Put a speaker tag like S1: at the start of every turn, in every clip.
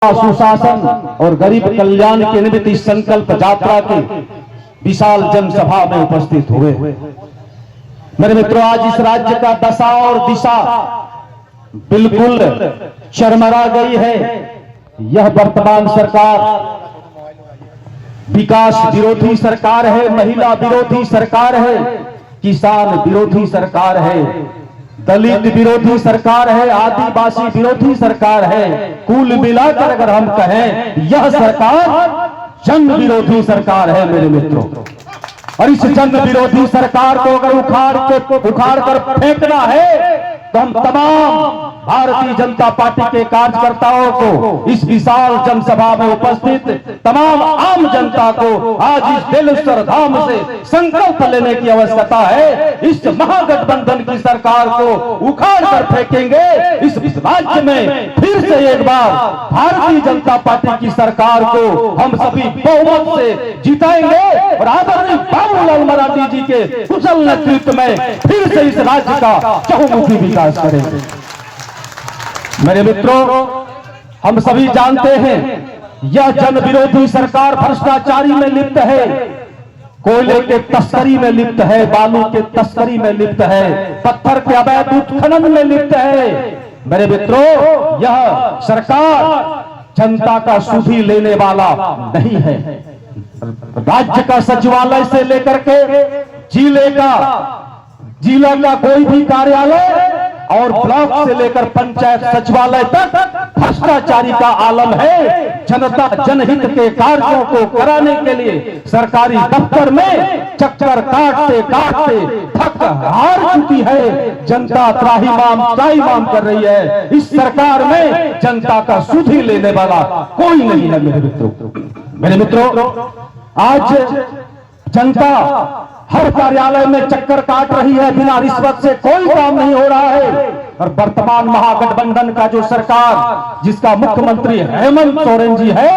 S1: सुशासन और गरीब कल्याण के निमित्त इस संकल्प यात्रा के विशाल जनसभा में उपस्थित हुए। मेरे मित्रों, आज इस राज्य का दशा और दिशा बिल्कुल चरमरा गई है। यह वर्तमान सरकार विकास विरोधी सरकार है, महिला विरोधी सरकार है, किसान विरोधी सरकार है, दलित विरोधी सरकार है, आदिवासी विरोधी सरकार है। कुल मिलाकर अगर हम कहें, यह सरकार जन विरोधी सरकार है मेरे मित्रों। और इस जन विरोधी सरकार को अगर उखाड़ कर फेंकना है तो हम तमाम भारतीय जनता पार्टी के कार्यकर्ताओं को, इस विशाल जनसभा में उपस्थित तमाम आम जनता को आज इस दिल धाम से संकल्प लेने की आवश्यकता है। इस महागठबंधन की सरकार को उखाड़ कर फेंकेंगे। इस राज्य में फिर से एक बार भारतीय जनता पार्टी की सरकार को हम सभी बहुमत से जिताएंगे और आदरणीय बाबूलाल मरांडी जी के कुशल नेतृत्व में फिर से इस राज्य का चहुमुखी विकास करेंगे। मेरे मित्रों, हम सभी जानते हैं यह जन विरोधी सरकार भ्रष्टाचारी में लिप्त है, कोयले के तस्करी में लिप्त है, बालू के तस्करी में लिप्त है, पत्थर के अवैध उत्खनन में लिप्त है। मेरे मित्रों, यह सरकार जनता का सुधी लेने वाला नहीं है। राज्य का सचिवालय से लेकर के जिला का कोई भी कार्यालय और ब्लॉक से लेकर पंचायत सचिवालय तक भ्रष्टाचारी का आलम है। जनता जनहित के कार्यों को कराने के लिए सरकारी दफ्तर में चक्कर काटते थक हार चुकी है। जनता त्राहिमाम कर रही है। इस सरकार में जनता का सुधी लेने वाला कोई नहीं है मेरे मित्रों। आज जनता हर कार्यालय में चक्कर काट रही है, बिना रिश्वत से कोई काम नहीं हो रहा है। और वर्तमान महागठबंधन का जो सरकार, जिसका मुख्यमंत्री हेमंत सोरेन जी है,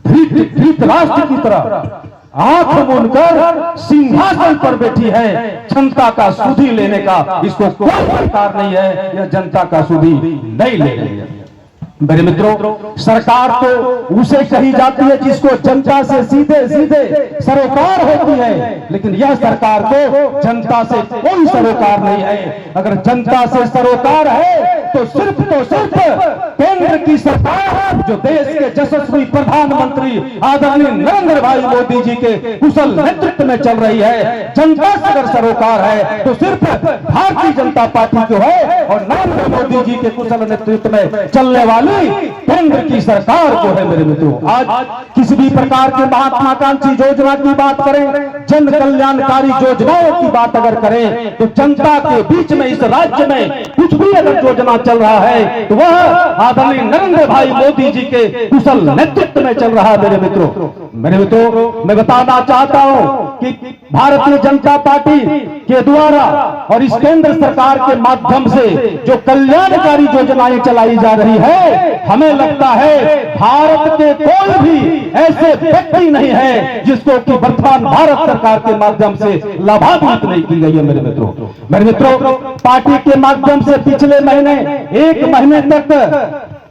S1: धृतराष्ट्र की तरह आंख मूंदकर सिंहासन पर बैठी है। जनता का सुधी लेने का इसको कोई अधिकार नहीं है। यह जनता का सुधी नहीं ले रही है। मेरे मित्रों, सरकार तो उसे कही जाती है जिसको जनता से सीधे सरोकार होती है, लेकिन यह सरकार को जनता से कोई सरोकार नहीं है। अगर जनता से सरोकार है तो सिर्फ केंद्र की सरकार, जो देश के यशस्वी प्रधानमंत्री आदरणीय नरेंद्र भाई मोदी जी के कुशल नेतृत्व में चल रही है। जनता से अगर सरोकार है तो सिर्फ भारतीय जनता पार्टी जो है और नरेंद्र मोदी जी के कुशल नेतृत्व में चलने वाली केंद्र की सरकार को है। मेरे मित्रों, आज किसी भी प्रकार के महत्वाकांक्षी योजना की बात करें, जन कल्याणकारी योजनाओं की बात अगर करें, तो जनता के बीच में इस राज्य में कुछ भी अगर योजना चल रहा है तो वह आदरणीय नरेंद्र भाई मोदी जी के कुशल नेतृत्व में चल रहा है। मेरे मित्रों, मैं बताना चाहता हूं कि भारतीय जनता पार्टी के द्वारा और इस केंद्र सरकार के माध्यम से जो कल्याणकारी योजनाएं चलाई जा रही है, हमें लगता है भारत के कोई भी ऐसे व्यक्ति नहीं है जिसको कि वर्तमान भारत सरकार के माध्यम से लाभान्वित नहीं की गई है। मेरे मित्रों, पार्टी के माध्यम से पिछले महीने 1 महीने तक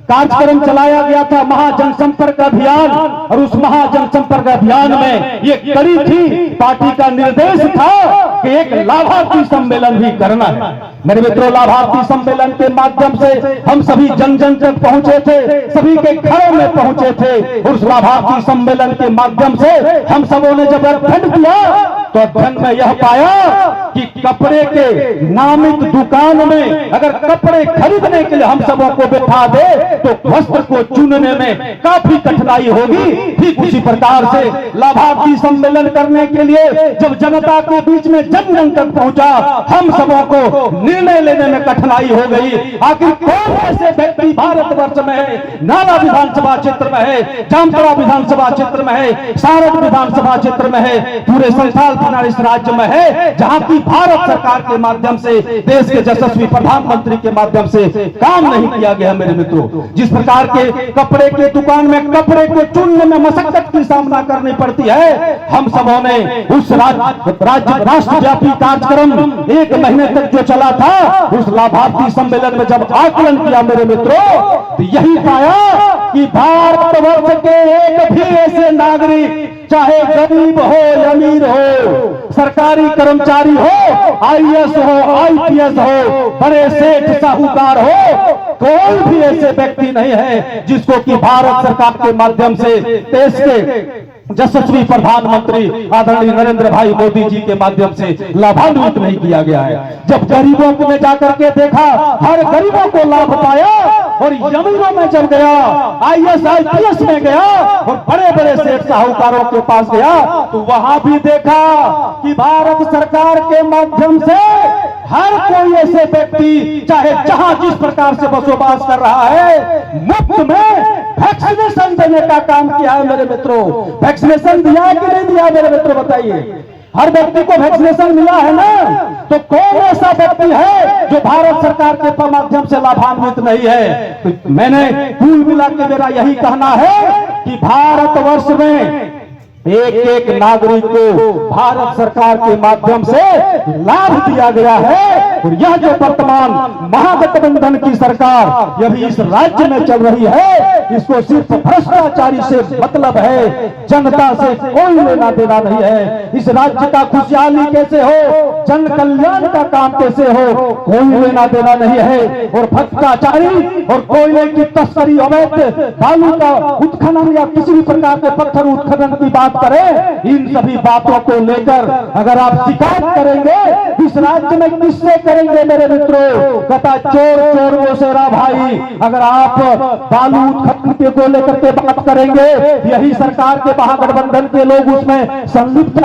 S1: कार्यक्रम चलाया गया था, महाजनसंपर्क अभियान। और उस महाजनसंपर्क अभियान में ये कड़ी थी, पार्टी का निर्देश था कि एक लाभार्थी सम्मेलन भी करना है। मेरे मित्रों, लाभार्थी सम्मेलन के माध्यम से हम सभी जन तक पहुंचे थे, सभी के घरों में पहुंचे थे। उस लाभार्थी सम्मेलन के माध्यम से हम सबों ने जब अध्ययन किया तो अध्ययन में यह पाया कि कपड़े के नामित दुकान में अगर कपड़े खरीदने के लिए हम सबों को बैठा दे तो वस्त्र को चुनने में काफी कठिनाई होगी। ठीक उसी प्रकार से लाभार्थी सम्मेलन करने के लिए जब जनता के बीच में जन तक पहुंचा, हम सबों को निर्णय लेने में कठिनाई हो गई। आखिर कौन ऐसे व्यक्ति भारतवर्ष में है, नाला विधानसभा क्षेत्र में है, जामताड़ा विधानसभा क्षेत्र में है, सारण विधानसभा क्षेत्र में है, पूरे संथाल इस राज्य में है, जहां की भारत सरकार के माध्यम से, देश के यशस्वी प्रधानमंत्री के माध्यम से काम नहीं किया गया। मेरे मित्रों, जिस प्रकार के कपड़े के दुकान में कपड़े को चुनने में मशक्कत की सामना करनी पड़ती है, हम सबों ने उस राज्य राष्ट्र राष्ट्रव्यापी कार्यक्रम 1 महीने तक जो चला था, उस लाभार्थी सम्मेलन में जब आकलन किया मेरे मित्रों, तो यही पाया कि भारतवर्ष के एक भी ऐसे नागरिक, चाहे गरीब हो या अमीर हो, सरकारी कर्मचारी हो, आईएएस हो, आईपीएस हो, बड़े सेठ साहूकार हो, कोई भी ऐसे व्यक्ति नहीं है जिसको कि भारत सरकार के माध्यम से देश के यशस्वी प्रधानमंत्री आदरणीय नरेंद्र भाई मोदी जी के माध्यम से लाभान्वित नहीं किया गया है। जब गरीबों को में जाकर के देखा, हर गरीबों को लाभ पाया, और जमीनों में जब गया, आईएएस आईपीएस में गया और बड़े बड़े सेठ साहूकारों के पास गया, तो वहां भी देखा कि भारत सरकार के माध्यम से हर कोई ऐसे व्यक्ति, चाहे जहां जिस प्रकार से बसोबास कर रहा है, मुफ्त में वैक्सीनेशन देने का काम किया है मेरे मित्रों। वैक्सीनेशन दिया है कि नहीं दिया मेरे मित्रों, बताइए। हर व्यक्ति को वैक्सीनेशन मिला है ना? तो कौन ऐसा व्यक्ति है जो भारत सरकार के माध्यम से लाभान्वित नहीं है? तो मैंने कुल मिला के मेरा यही कहना है कि भारतवर्ष में एक एक नागरिक को भारत सरकार के माध्यम से लाभ दिया गया है। और यह जो वर्तमान महागठबंधन की सरकार यह इस राज्य में चल रही है, इसको सिर्फ भ्रष्टाचारी से मतलब है, जनता से कोई लेना देना नहीं है। इस राज्य का खुशहाली कैसे हो, जन कल्याण का काम कैसे हो, कोई लेना देना नहीं है। और भ्रष्टाचारी और कोयले की तस्करी, अवैध बालू का उत्खनन या किसी भी प्रकार के पत्थर उत्खनन की बात करें, इन सभी बातों को लेकर अगर आप शिकायत करेंगे, इस राज्य में किससे करेंगे मेरे मित्रों? कहता चोर चोर वो शेरा भाई। अगर आप बालू उत्खनन को लेकर के बात करेंगे, यही सरकार के महागठबंधन के लोग उसमें संलिप्त